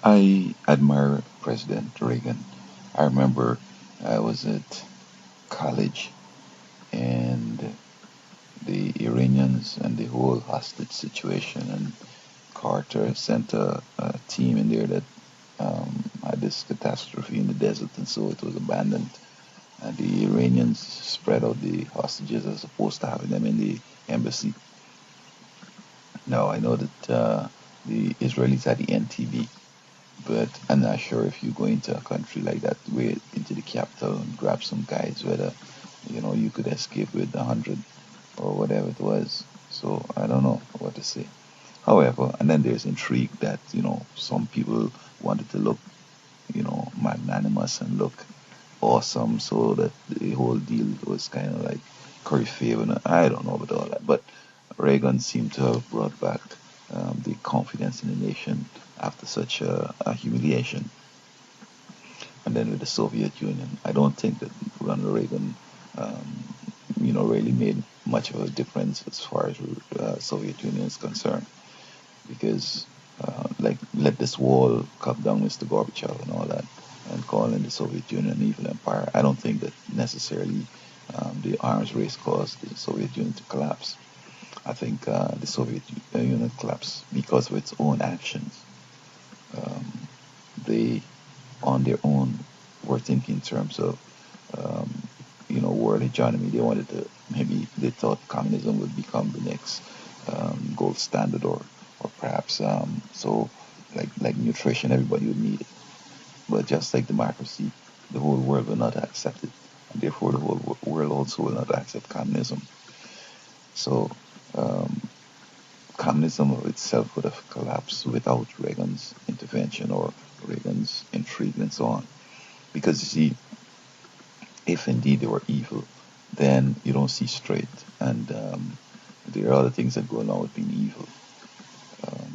I admire President Reagan. I remember I was at college and the Iranians and the whole hostage situation, and Carter sent a team in there that had this catastrophe in the desert, and so it was abandoned. And the Iranians spread out the hostages as opposed to having them in the embassy. Now I know that the Israelis had the NTB, but I'm not sure if you go into a country like that, way into the capital and grab some guys, whether you could escape with 100 or whatever it was. So I don't know what to say. However, and then there's intrigue that some people wanted to look magnanimous and look awesome, so that the whole deal was kind of like curry favor. And I don't know about all that, but Reagan seemed to have brought back the confidence in the nation after such a humiliation. And then with the Soviet Union, I don't think that Ronald Reagan, really made much of a difference as far as Soviet Union is concerned, because like let this wall come down, Mr. Gorbachev, and all that, and calling the Soviet Union an evil empire. I don't think that necessarily the arms race caused the Soviet Union to collapse. I think the Soviet Union collapsed because of its own actions. Um, they, on their own, were thinking in terms of, world hegemony. They wanted to, maybe they thought communism would become the next gold standard, or perhaps so like nutrition, everybody would need it. But just like democracy, the whole world will not accept it, and therefore the whole world also will not accept communism. So um, communism of itself would have collapsed without Reagan's intervention or Reagan's intrigue and so on. Because you see, if indeed they were evil, then you don't see straight, and there are other things that go along with being evil.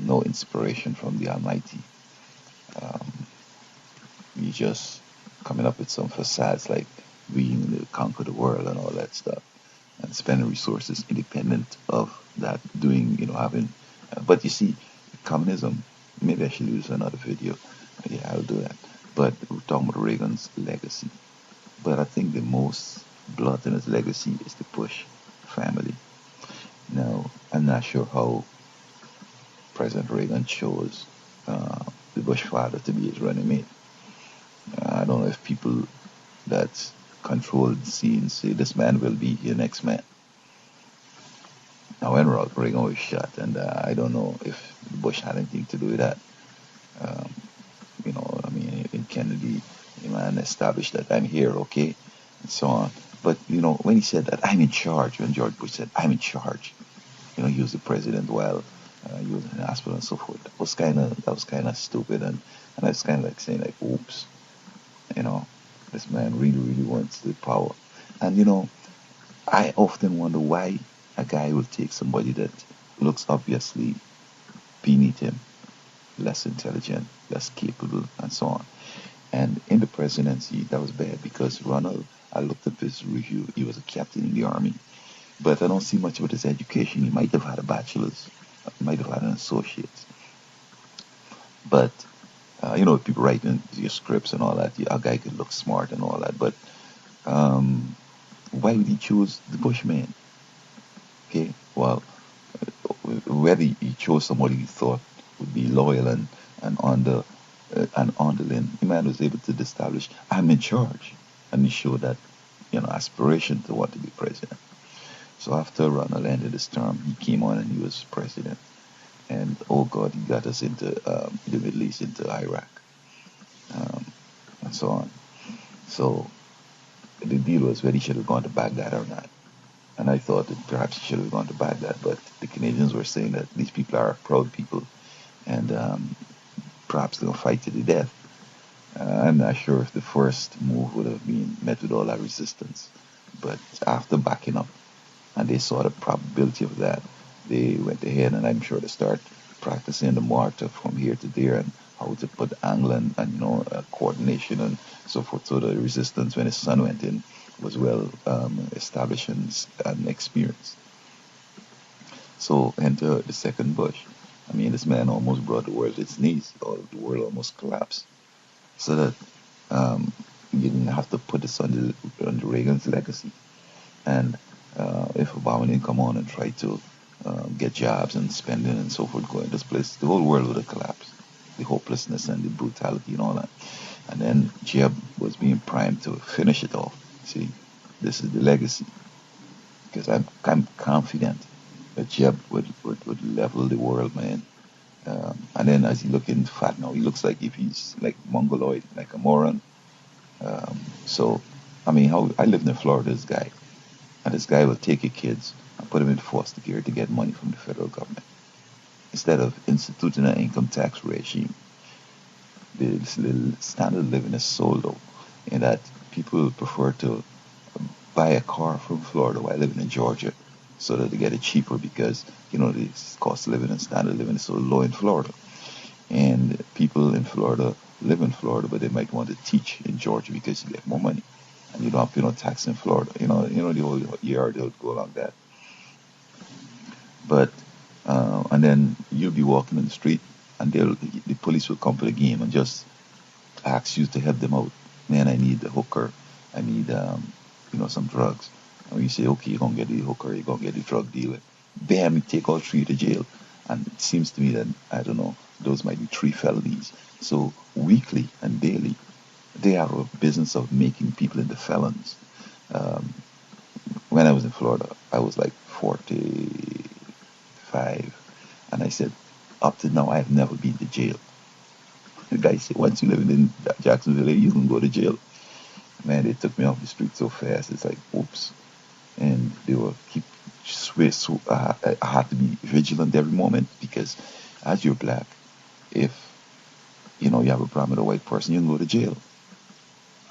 No inspiration from the Almighty. Um, you just coming up with some facades like being to conquer the world and all that stuff, and spending resources independent of that, doing, having. But you see, communism, maybe I should use another video. Yeah, I'll do that. But we're talking about Reagan's legacy. But I think the most blunt in his legacy is the Bush family. Now, I'm not sure how President Reagan chose the Bush father to be his running mate. I don't know if people that control the scene say this man will be your next man. Now, when Ronald Reagan was shot, and I don't know if Bush had anything to do with that. Um, I mean, in Kennedy, the man established that I'm here, okay, and so on. But when he said that I'm in charge, when George Bush said I'm in charge, he was the president while he was in the hospital and so forth. That was kind of stupid, and I was kind of like saying like, oops, you know, this man really really wants the power, and I often wonder why a guy will take somebody that looks obviously beneath him, less intelligent, less capable, and so on. And in the presidency, that was bad because Ronald, I looked up his review. He was a captain in the army, but I don't see much about his education. He might have had a bachelor's, might have had an associate's, but people writing your scripts and all that. A guy could look smart and all that, but um, why would he choose the Bushman? Okay, well, whether he chose somebody he thought would be loyal and on the and on the limb, the man was able to establish, I'm in charge, and he showed that aspiration to want to be president. So after Ronald ended his term, he came on and he was president, and oh God, he got us into the Middle East, into Iraq, um, and so on. So the deal was whether he should have gone to Baghdad or not. And I thought that perhaps he should have gone to Baghdad, but the Canadians were saying that these people are proud people, and perhaps they'll fight to the death. I'm not sure if the first move would have been met with all that resistance, but after backing up and they saw the probability of that, they went ahead, and I'm sure they start practicing the mortar from here to there and how to put angle and coordination and so forth. So the resistance when his son went in was well established and experienced. So enter the second Bush. I mean, this man almost brought the world to its knees, or the world almost collapsed. So that you didn't have to put this on the Reagan's legacy. And if Obama didn't come on and try to get jobs and spending and so forth going this place, the whole world would have collapsed. The hopelessness and the brutality and all that. And then Jeb was being primed to finish it off. See, this is the legacy. Because I'm confident that Jeb would level the world, man. And then as he looking fat now, he looks like if he's like mongoloid, like a moron. So, I mean, how I lived in Florida, this guy, and this guy will take your kids and put them in foster care to get money from the federal government instead of instituting an income tax regime. The standard of living is so low, and that people prefer to buy a car from Florida while living in Georgia so that they get it cheaper because, the cost of living and standard of living is so low in Florida. And people in Florida live in Florida, but they might want to teach in Georgia because you get more money. And you don't have to pay no tax in Florida. The whole yard that would go along that. But, and then you'll be walking in the street and the police will come to the game and just ask you to help them out. Man, I need a hooker. I need, some drugs. And you say, okay, you're going to get the hooker, you're going to get the drug dealer. Bam, you take all three to jail. And it seems to me that, I don't know, those might be three felonies. So weekly and daily, they are a business of making people into felons. Um, when I was in Florida, I was like 45. And I said, up to now, I have never been to jail. The guy said, once you live in Jacksonville, you can go to jail. Man, they took me off the street so fast. It's like, oops. And they will keep swear. So I had to be vigilant every moment because as you're black, if you have a problem with a white person, you can go to jail.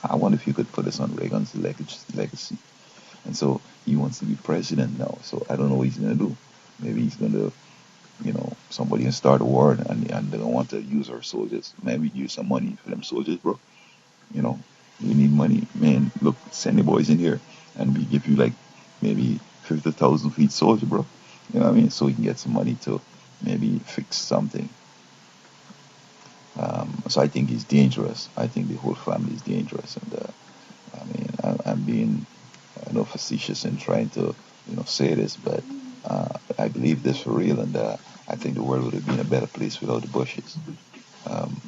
I wonder if you could put this on Reagan's legacy. And so he wants to be president now. So I don't know what he's going to do. Maybe he's going to, somebody can start a war and they don't want to use our soldiers. Maybe use some money for them soldiers, bro. You know, you need money. Man, look, send the boys in here and we give you like maybe 50,000 for each soldier, bro. You know what I mean? So we can get some money to maybe fix something. So I think he's dangerous. I think the whole family is dangerous. And I mean, I'm being, facetious in trying to, say this, but I believe this for real. And I think the world would have been a better place without the Bushes. Um,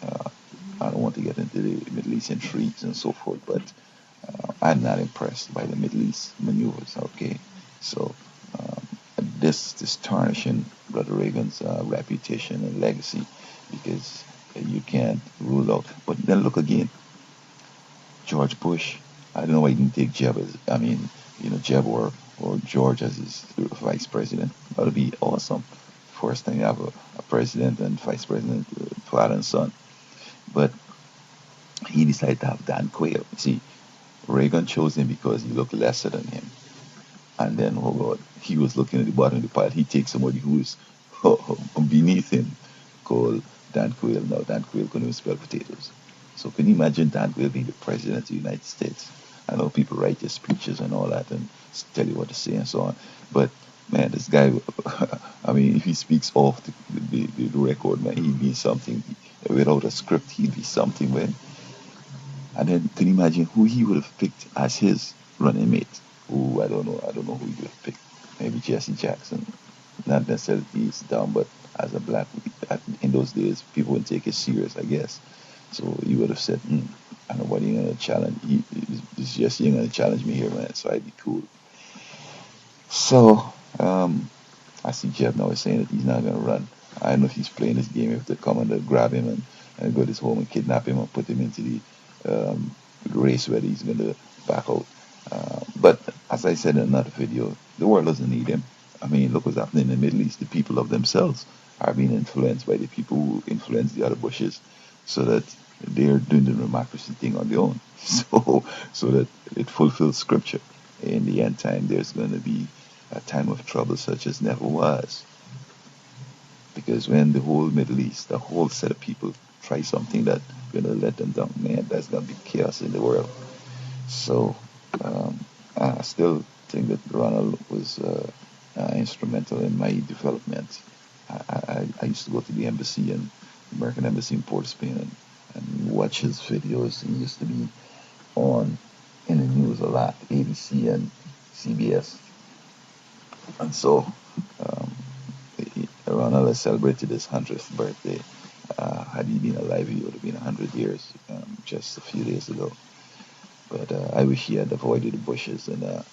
uh, I don't want to get into the Middle East intrigues and so forth, but I'm not impressed by the Middle East maneuvers. Okay, so um, this tarnishing Brother Reagan's reputation and legacy because you can't rule out. But then look again, George Bush. I don't know why he didn't take Jeb as Jeb or George as his vice president. That would be awesome. First time you have a president and vice president, father and son. But he decided to have Dan Quayle. See, Reagan chose him because he looked lesser than him. And then, oh God, he was looking at the bottom of the pile. He takes somebody who is beneath him, called Dan Quayle. Now, Dan Quayle couldn't even spell potatoes. So can you imagine Dan Quayle being the president of the United States? I know people write their speeches and all that and tell you what to say and so on. But, man, this guy, I mean, if he speaks off the record, man, he'd be something. Without a script, he'd be something, man. And then can you imagine who he would have picked as his running mate? Ooh, I don't know. I don't know who he would have picked. Maybe Jesse Jackson. Not necessarily he's down, but as a black, in those days, people wouldn't take it serious, I guess. So he would have said, nobody going to challenge. This Jesse ain't going to challenge me here, man. So I'd be cool. So, I see Jeb now is saying that he's not going to run. I don't know if he's playing this game, if they come and they grab him and go to his home and kidnap him and put him into the race where he's going to back out. But as I said in another video, the world doesn't need him. I mean, look what's happening in the Middle East. The people of themselves are being influenced by the people who influence the other Bushes so that they're doing the democracy thing on their own. So that it fulfills scripture. In the end time, there's going to be a time of trouble such as never was. Because when the whole Middle East, the whole set of people try something that going to let them down, man, that's going to be chaos in the world. So I still think that Ronald was instrumental in my development I used to go to the embassy and American embassy in Port of Spain and watch his videos. He used to be on in the news a lot, ABC and CBS. And so Ronald has celebrated his 100th birthday. Had he been alive, he would have been 100 years just a few days ago. But I wish he had avoided the Bushes. And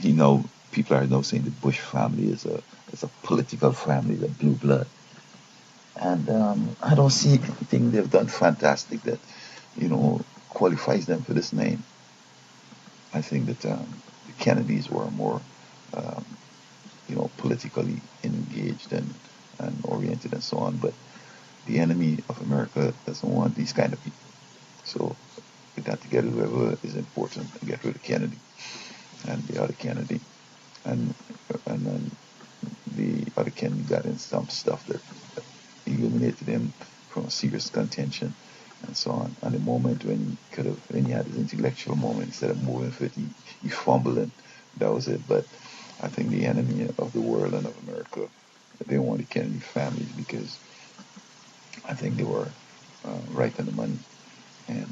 he now people are now saying the Bush family is a political family, the blue blood. And I don't see anything they've done fantastic that qualifies them for this name. I think that the Kennedys were more um, politically engaged and oriented and so on. But the enemy of America doesn't want these kind of people. So we got to get whoever is important and get rid of Kennedy and the other Kennedy. And then the other Kennedy got in some stuff that eliminated him from a serious contention and so on. And the moment when he had his intellectual moment, instead of moving for it, he fumbled and that was it. But I think the enemy of the world and of America, they want the Kennedy families because I think they were right on the money. And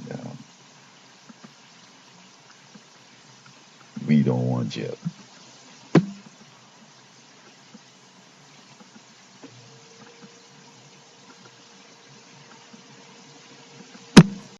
we don't want jail.